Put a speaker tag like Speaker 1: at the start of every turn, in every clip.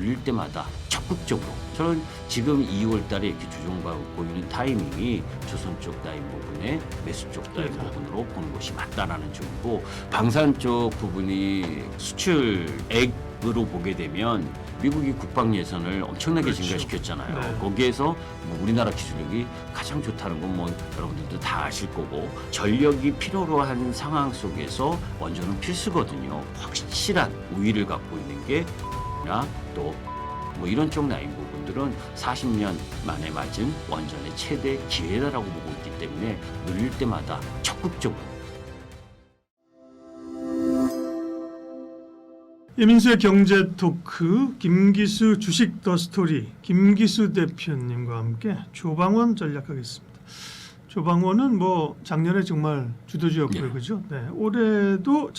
Speaker 1: 늘릴 때마다 적극적으로 저는 지금 2월 달에 이렇게 조정받고 있는 타이밍이 조선 쪽 라인 부분에 매수 쪽 라인 부분으로 보는 것이 맞다라는 쪽이고 방산 쪽 부분이 수출액으로 보게 되면 미국이 국방 예산을 엄청나게
Speaker 2: 그렇죠.
Speaker 1: 증가시켰잖아요.
Speaker 2: 네.
Speaker 1: 거기에서 뭐 우리나라 기술력이 가장 좋다는 건 뭐 여러분들도 다 아실 거고 전력이 필요로 한 상황 속에서 원전은 필수거든요. 확실한 우위를 갖고 있는 게 또 뭐 이런 쪽 라인 부분들은 40년 만에 맞은 원전의 최대 기회다라고 보고 있기 때문에 늘릴 때마다 적극적으로
Speaker 2: 이민수의 경제 토크 김기수 주식 더 스토리 김기수 대표님과 함께 조방원 전략하겠습니다. 조방원은 뭐 작년에 정말 주도주였고요, 그죠? 네, 올해도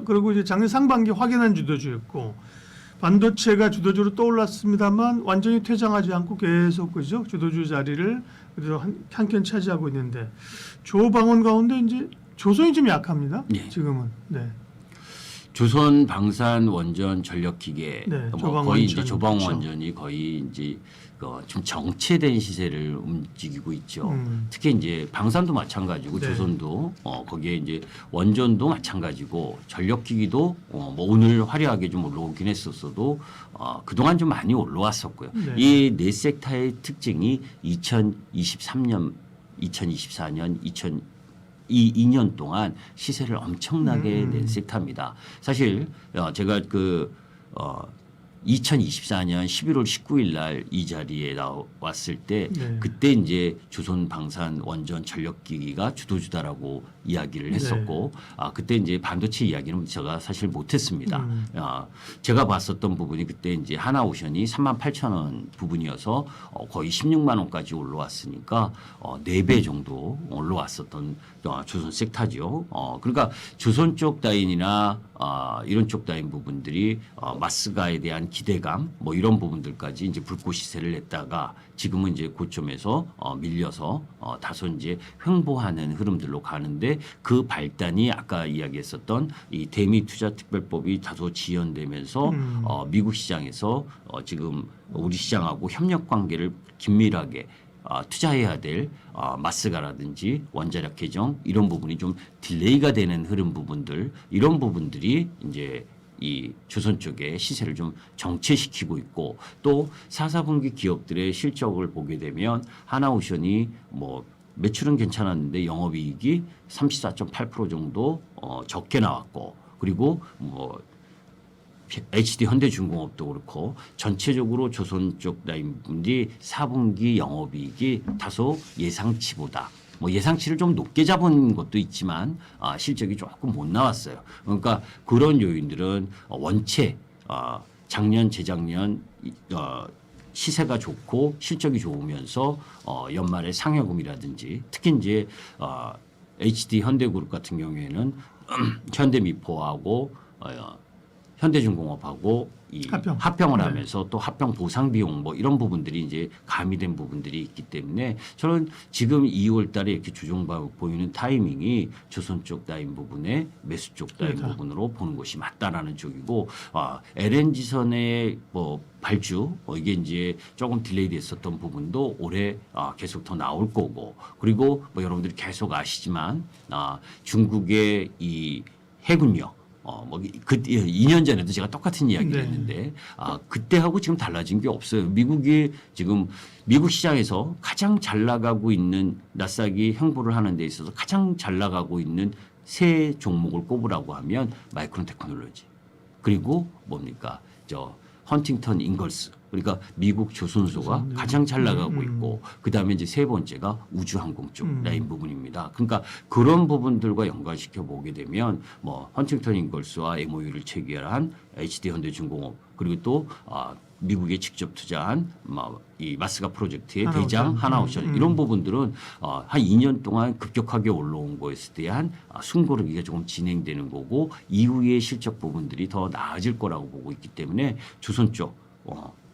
Speaker 2: 그리고 이제 작년 상반기 확연한 주도주였고 반도체가 주도주로 떠올랐습니다만 완전히 퇴장하지 않고 계속 그죠? 주도주 자리를 그래도 한켠 차지하고 있는데 조방원 가운데 이제 조선이 좀 약합니다.
Speaker 1: 예.
Speaker 2: 지금은. 네.
Speaker 1: 조선 방산 원전 전력기계
Speaker 2: 네,
Speaker 1: 뭐 거의 이제
Speaker 2: 조방원전.
Speaker 1: 조방
Speaker 2: 그렇죠.
Speaker 1: 원전이 거의 이제 좀 정체된 시세를 움직이고 있죠. 특히 이제 방산도 마찬가지고
Speaker 2: 네.
Speaker 1: 조선도 거기에 이제 원전도 마찬가지고 전력기기도 뭐 오늘 화려하게 좀 올라오긴 했었어도 그동안 좀 많이 올라왔었고요.
Speaker 2: 네.
Speaker 1: 이 네 섹터의 특징이 2023년, 2024년, 이 2년 동안 시세를 엄청나게 낸 섹터입니다. 사실 제가 2024년 11월 19일 날 이 자리에 나왔을 때
Speaker 2: 네.
Speaker 1: 그때 이제 조선 방산 원전 전력기기가 주도주다라고 이야기를 했었고 그때 이제 반도체 이야기는 제가 사실 못했습니다. 제가 봤었던 부분이 그때 이제 하나오션이 38,000원 부분이어서 거의 16만 원까지 올라왔으니까 4배 정도 올라왔었던 조선 섹터죠. 그러니까 조선 쪽 라인이나 이런 쪽 라인 부분들이 마스가에 대한 기대감 뭐 이런 부분들까지 이제 불꽃 시세를 냈다가 지금은 이제 고점에서 밀려서 다소 이제 횡보하는 흐름들로 가는데 그 발단이 아까 이야기했었던 이 대미 투자 특별법이 다소 지연되면서 미국 시장에서 지금 우리 시장하고 협력 관계를 긴밀하게 투자해야 될 마스가라든지 원자력 개정 이런 부분이 좀 딜레이가 되는 흐름 부분들 이런 부분들이 이제 이 조선 쪽의 시세를 좀 정체시키고 있고 또 4, 4분기 기업들의 실적을 보게 되면 하나오션이 뭐 매출은 괜찮았는데 영업이익이 34.8% 정도 적게 나왔고 그리고 뭐 HD 현대중공업도 그렇고 전체적으로 조선 쪽 라인분들이 4분기 영업이익이 다소 예상치보다 뭐 예상치를 좀 높게 잡은 것도 있지만 실적이 조금 못 나왔어요. 그러니까 그런 요인들은 원체 작년 재작년 시세가 좋고 실적이 좋으면서 연말에 상여금이라든지 특히 이제 HD 현대그룹 같은 경우에는 현대미포하고 현대중공업하고 이 합병을 하면서 또 합병 보상 비용 뭐 이런 부분들이 이제 가미된 부분들이 있기 때문에 저는 지금 2월 달에 이렇게 조정받고 보이는 타이밍이 조선 쪽 라인 부분에 매수 쪽 라인 부분으로 보는 것이 맞다라는 쪽이고 LNG선의 뭐 발주 이게 이제 조금 딜레이 됐었던 부분도 올해 계속 더 나올 거고 그리고 뭐 여러분들이 계속 아시지만 중국의 이 해군력 뭐 2년 전에도 제가 똑같은 이야기를 했는데 그때하고 지금 달라진 게 없어요. 미국이 지금 미국 시장에서 가장 잘 나가고 있는 나스닥이 횡보를 하는 데 있어서 가장 잘 나가고 있는 세 종목을 꼽으라고 하면 마이크론 테크놀로지 그리고 뭡니까 헌팅턴 인걸스 그러니까 미국 조선소가 가장 잘 나가고 있고 그다음에 이제 세 번째가 우주항공 쪽 라인 부분입니다. 그러니까 그런 부분들과 연관시켜 보게 되면 뭐 헌팅턴 인걸스와 MOU를 체결한 HD 현대중공업 그리고 또 미국에 직접 투자한 이 마스가 프로젝트의 대장 하나오션 이런 부분들은 한 2년 동안 급격하게 올라온 거에 대한 숨고르기가 조금 진행되는 거고 이후의 실적 부분들이 더 나아질 거라고 보고 있기 때문에 조선 쪽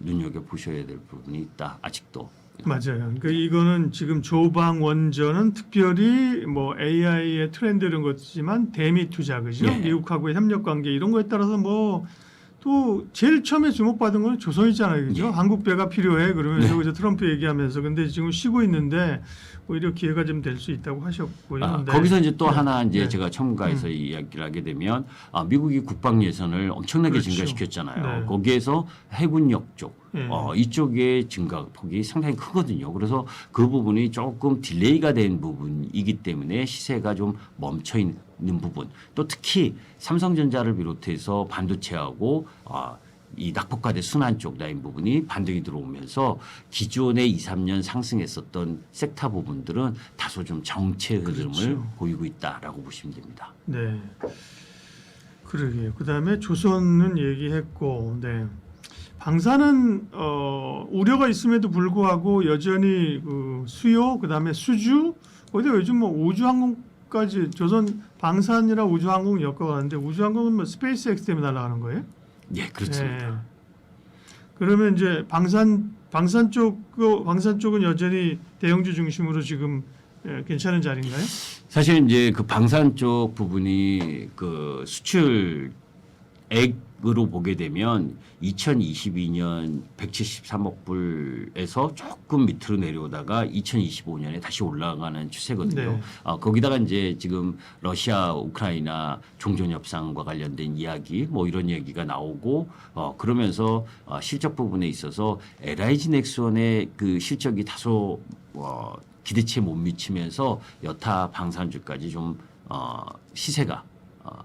Speaker 1: 눈여겨 보셔야 될 부분이 있다. 아직도.
Speaker 2: 맞아요. 그러니까 이거는 지금 조방 원전은 특별히 뭐 AI의 트렌드 이런 것이지만 대미 투자 그죠? 미국하고의 협력 관계 이런 거에 따라서 뭐 또 제일 처음에 주목받은 건 조선이잖아요, 그죠?
Speaker 1: 예.
Speaker 2: 한국 배가 필요해 그러면서
Speaker 1: 네.
Speaker 2: 이제 트럼프 얘기하면서 근데 지금 쉬고 있는데 오히려 기회가 좀 될 수 있다고 하셨고요. 네.
Speaker 1: 거기서 이제 또
Speaker 2: 네.
Speaker 1: 하나 이제
Speaker 2: 네.
Speaker 1: 제가 첨가해서 이야기를 하게 되면 미국이 국방 예산을 엄청나게
Speaker 2: 그렇죠.
Speaker 1: 증가시켰잖아요.
Speaker 2: 네.
Speaker 1: 거기에서 해군력 쪽
Speaker 2: 네.
Speaker 1: 이쪽의 증가 폭이 상당히 크거든요. 그래서 그 부분이 조금 딜레이가 된 부분이기 때문에 시세가 좀 멈춰 있는 부분. 또 특히 삼성전자를 비롯해서 반도체하고 이 낙폭과대 순환 쪽 라인 부분이 반등이 들어오면서 기존에 2, 3년 상승했었던 섹터 부분들은 다소 좀 정체 흐름을
Speaker 2: 그렇죠.
Speaker 1: 보이고 있다라고 보시면 됩니다.
Speaker 2: 네. 그러게요. 그다음에 조선은 얘기했고, 네. 방사는 우려가 있음에도 불구하고 여전히 그 수요, 그다음에 수주, 어디 요즘 뭐 우주항공까지 조선 방산이랑 우주항공 엮어가는데 우주항공은 뭐 스페이스X 때문에 날아가는 거예요?
Speaker 1: 예, 그렇습니다.
Speaker 2: 네. 그러면 이제 방산 쪽은 여전히 대형주 중심으로 지금 괜찮은 자리인가요?
Speaker 1: 사실 이제 그 방산 쪽 부분이 그 수출액으로 보게 되면 2022년 173억 불에서 조금 밑으로 내려오다가 2025년에 다시 올라가는 추세거든요.
Speaker 2: 네.
Speaker 1: 거기다가 이제 지금 러시아, 우크라이나 종전 협상과 관련된 이야기 뭐 이런 얘기가 나오고 그러면서 실적 부분에 있어서 LIG 넥슨의 그 실적이 다소 기대치에 못 미치면서 여타 방산주까지 좀 시세가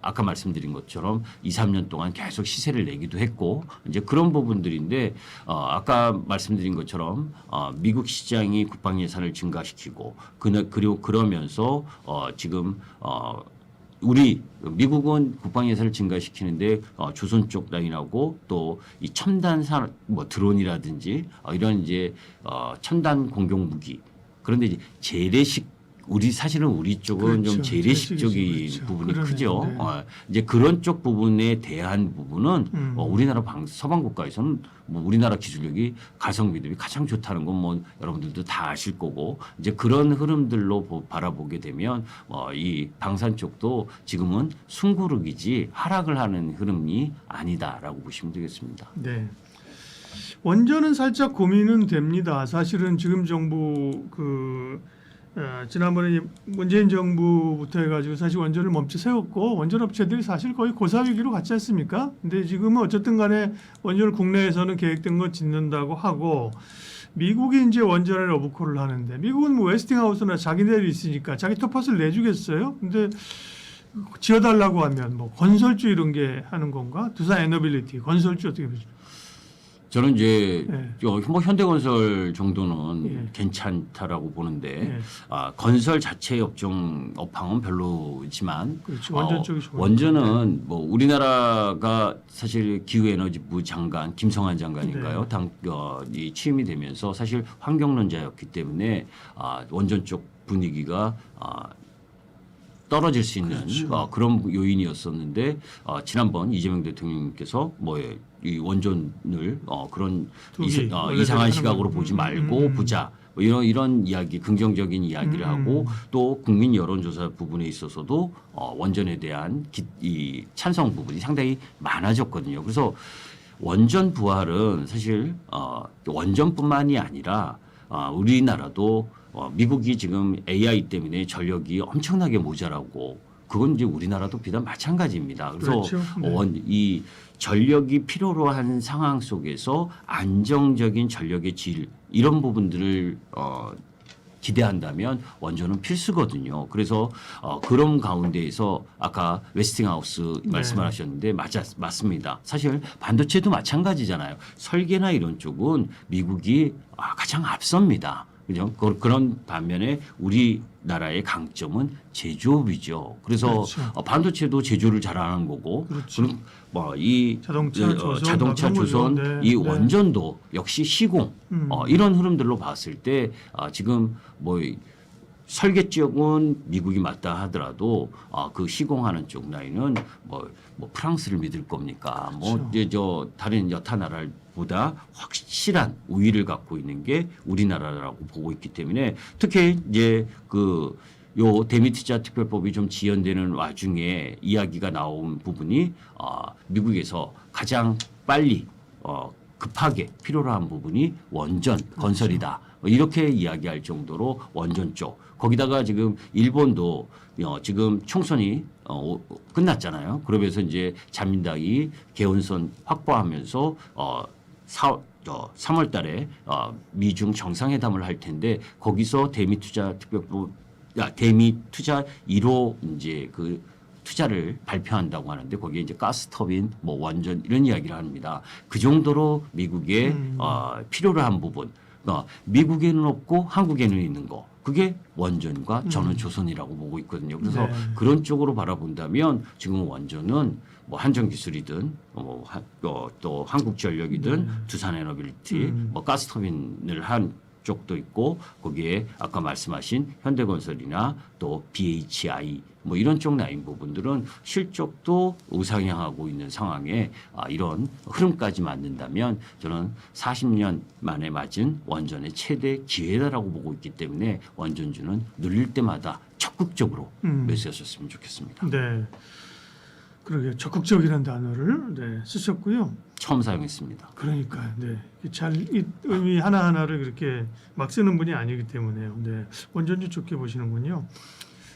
Speaker 1: 아까 말씀드린 것처럼 2, 3년 동안 계속 시세를 내기도 했고 이제 그런 부분들인데 아까 말씀드린 것처럼 미국 시장이 국방 예산을 증가시키고 그리고 그러면서 지금 우리 미국은 국방 예산을 증가시키는데 조선 쪽 라인하고 또 이 첨단 뭐 드론이라든지 이런 이제 첨단 공격 무기 그런데 이제 재래식 사실은 우리 쪽은
Speaker 2: 그렇죠.
Speaker 1: 좀 재래식 쪽이
Speaker 2: 그렇죠.
Speaker 1: 부분이
Speaker 2: 그러네요.
Speaker 1: 크죠.
Speaker 2: 네.
Speaker 1: 이제 그런 쪽 부분에 대한 부분은 우리나라 서방 국가에서는 뭐 우리나라 기술력이 가성비 대비 가장 좋다는 건 뭐 여러분들도 다 아실 거고 이제 그런 흐름들로 바라보게 되면 이 방산 쪽도 지금은 숨고르기지 하락을 하는 흐름이 아니다라고 보시면 되겠습니다.
Speaker 2: 네. 원전은 살짝 고민은 됩니다. 사실은 지금 정부 지난번에 문재인 정부부터 해가지고 사실 원전을 멈춰 세웠고 원전 업체들이 사실 거의 고사위기로 갔지 않습니까? 근데 지금은 어쨌든 간에 원전을 국내에서는 계획된 거 짓는다고 하고 미국이 이제 원전에 러브콜을 하는데 미국은 뭐 웨스팅하우스나 자기네들이 있으니까 자기 텃밭을 내주겠어요? 근데 지어달라고 하면 뭐 건설주 이런 게 하는 건가? 두산 에너빌리티 건설주 어떻게 보십니까?
Speaker 1: 저는 이제
Speaker 2: 네.
Speaker 1: 뭐 현대건설 정도는
Speaker 2: 예.
Speaker 1: 괜찮다라고 보는데
Speaker 2: 예.
Speaker 1: 건설 자체 업황은 별로지만
Speaker 2: 그렇죠. 원전 쪽이 좋으니까.
Speaker 1: 원전은 뭐 우리나라가 사실 기후에너지부 장관 김성한 장관인가요?
Speaker 2: 네.
Speaker 1: 이 취임이 되면서 사실 환경론자였기 때문에 원전 쪽 분위기가 떨어질 수 있는
Speaker 2: 그렇죠.
Speaker 1: 그런 요인이었었는데 지난번 이재명 대통령님께서 이 원전을 그런
Speaker 2: 투기,
Speaker 1: 이상한
Speaker 2: 하는
Speaker 1: 시각으로
Speaker 2: 거.
Speaker 1: 보지 말고 보자. 뭐 이런 이야기, 긍정적인 이야기를 하고 또 국민 여론조사 부분에 있어서도 원전에 대한 이 찬성 부분이 상당히 많아졌거든요. 그래서 원전 부활은 사실 원전뿐만이 아니라 우리나라도 미국이 지금 AI 때문에 전력이 엄청나게 모자라고 그건 이제 우리나라도 비단 마찬가지입니다. 그래서
Speaker 2: 그렇죠. 네.
Speaker 1: 이 전력이 필요로 한 상황 속에서 안정적인 전력의 질 이런 부분들을 기대한다면 원전은 필수거든요. 그래서 그런 가운데에서 아까 웨스팅하우스 말씀하셨는데 맞습니다. 사실 반도체도 마찬가지잖아요. 설계나 이런 쪽은 미국이 가장 앞섭니다. 그죠? 그런 반면에 우리나라의 강점은 제조업이죠. 그래서
Speaker 2: 그렇죠.
Speaker 1: 반도체도 제조를 잘하는 거고,
Speaker 2: 그렇죠.
Speaker 1: 그럼 이
Speaker 2: 자동차
Speaker 1: 조선,
Speaker 2: 네.
Speaker 1: 이 원전도 역시 시공 이런 흐름들로 봤을 때 지금 뭐 설계 쪽은 미국이 맞다 하더라도 그 시공하는 쪽 라인은 뭐 프랑스를 믿을 겁니까? 뭐
Speaker 2: 그렇죠.
Speaker 1: 이제 다른 여타 나라보다 확실한 우위를 갖고 있는 게 우리나라라고 보고 있기 때문에 특히 이제 요 대미투자 특별법이 좀 지연되는 와중에 이야기가 나온 부분이 미국에서 가장 빨리 급하게 필요로 한 부분이 원전 건설이다. 이렇게 이야기할 정도로 원전 쪽. 거기다가 지금 일본도 지금 총선이 끝났잖아요. 그러면서 이제 자민당이 개헌선 확보하면서 3월 달에 미중 정상회담을 할 텐데 거기서 대미 투자 1호 이제 그 투자를 발표한다고 하는데 거기에 이제 가스터빈, 뭐 원전 이런 이야기를 합니다. 그 정도로 미국의 필요로 한 부분, 미국에는 없고 한국에는 있는 거. 그게 원전과 저는 조선이라고 보고 있거든요. 그래서
Speaker 2: 네.
Speaker 1: 그런 쪽으로 바라본다면 지금 원전은 뭐 한전기술이든 또 한국전력이든 두산에너빌리티, 뭐 가스터빈을 한 쪽도 있고 거기에 아까 말씀하신 현대건설이나 또 BHI 뭐 이런 쪽 라인 부분들은 실적도 우상향하고 있는 상황에 이런 흐름까지 맞는다면 저는 40년 만에 맞은 원전의 최대 기회다라고 보고 있기 때문에 원전주는 눌릴 때마다 적극적으로 매수하셨으면 좋겠습니다.
Speaker 2: 네. 그러게 적극적이라는 단어를 쓰셨고요.
Speaker 1: 처음 사용했습니다.
Speaker 2: 그러니까요. 네. 이 의미 하나하나를 그렇게 막 쓰는 분이 아니기 때문에요. 네. 원전주 좋게 보시는군요.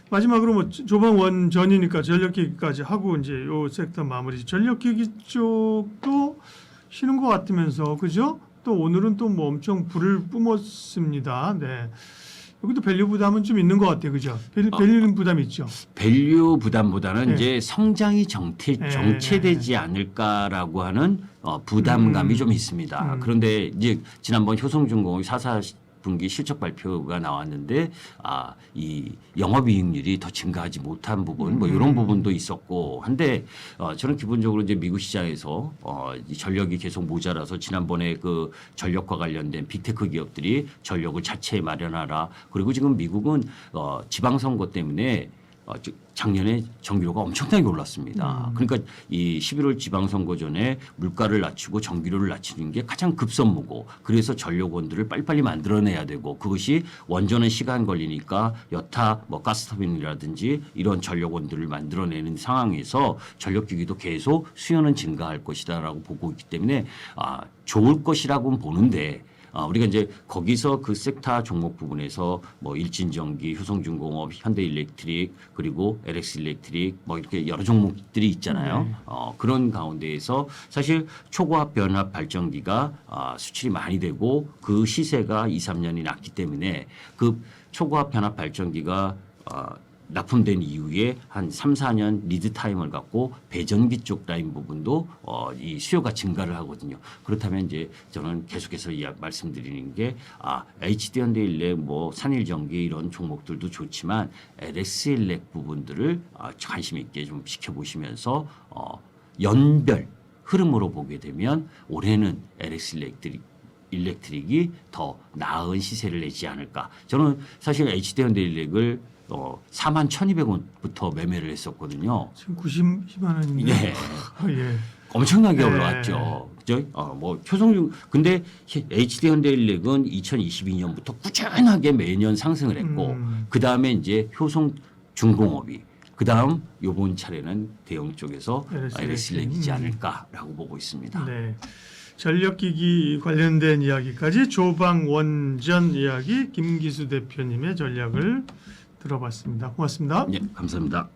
Speaker 2: 마지막으로 뭐 조방 원전이니까 전력기기까지 하고 이제 요 섹터 마무리. 전력기기 쪽도 쉬는 것 같으면서 그죠? 또 오늘은 또 뭐 엄청 불을 뿜었습니다. 네. 여기도 밸류 부담은 좀 있는 것 같아요, 그죠? 밸류는 부담이 있죠.
Speaker 1: 밸류 부담보다는
Speaker 2: 네.
Speaker 1: 이제 성장이 정체되지 않을까라고 하는 부담감이 좀 있습니다. 그런데 이제 지난번 효성중공업 4분기 실적 발표가 나왔는데 이 영업이익률이 더 증가하지 못한 부분 뭐 이런 부분도 있었고 한데 저는 기본적으로 이제 미국 시장에서 이 전력이 계속 모자라서 지난번에 그 전력과 관련된 빅테크 기업들이 전력을 자체 마련하라 그리고 지금 미국은 지방선거 때문에 작년에 전기료가 엄청나게 올랐습니다. 그러니까 이 11월 지방선거 전에 물가를 낮추고 전기료를 낮추는 게 가장 급선무고 그래서 전력원들을 빨리빨리 만들어내야 되고 그것이 원전은 시간 걸리니까 여타 뭐 가스터빈이라든지 이런 전력원들을 만들어내는 상황에서 전력기기도 계속 수요는 증가할 것이다라고 보고 있기 때문에 좋을 것이라고는 보는데 우리가 이제 거기서 그 섹터 종목 부분에서 뭐 일진전기, 효성중공업, 현대일렉트릭 그리고 LX일렉트릭 뭐 이렇게 여러 종목들이 있잖아요. 그런 가운데에서 사실 초고압 변압 발전기가 수출이 많이 되고 그 시세가 2, 3년이 났기 때문에 그 초고압 변압 발전기가 납품된 이후에 한 3, 4년 리드 타임을 갖고 배전기 쪽 라인 부분도 이 수요가 증가를 하거든요. 그렇다면 이제 저는 계속해서 말씀드리는 게 HD현대일렉 뭐 산일전기 이런 종목들도 좋지만 LS일렉 부분들을 관심 있게 좀 지켜보시면서 연별 흐름으로 보게 되면 올해는 LS일렉트릭이 더 나은 시세를 내지 않을까. 저는 사실 HD현대일렉을 41,200원부터 매매를 했었거든요.
Speaker 2: 지금 90만 원인데.
Speaker 1: 예.
Speaker 2: 예.
Speaker 1: 엄청나게
Speaker 2: 네.
Speaker 1: 올라왔죠. 그죠? 뭐 효성중 근데 HD현대일렉은 2022년부터 꾸준하게 매년 상승을 했고 그 다음에 이제 효성중공업이 그 다음 요번 차례는 대형 쪽에서 LS일렉이지 않을까라고 보고 있습니다.
Speaker 2: 네. 전력기기 관련된 이야기까지 조방원전 이야기 김기수 대표님의 전략을 들어봤습니다. 고맙습니다.
Speaker 1: 네, 감사합니다.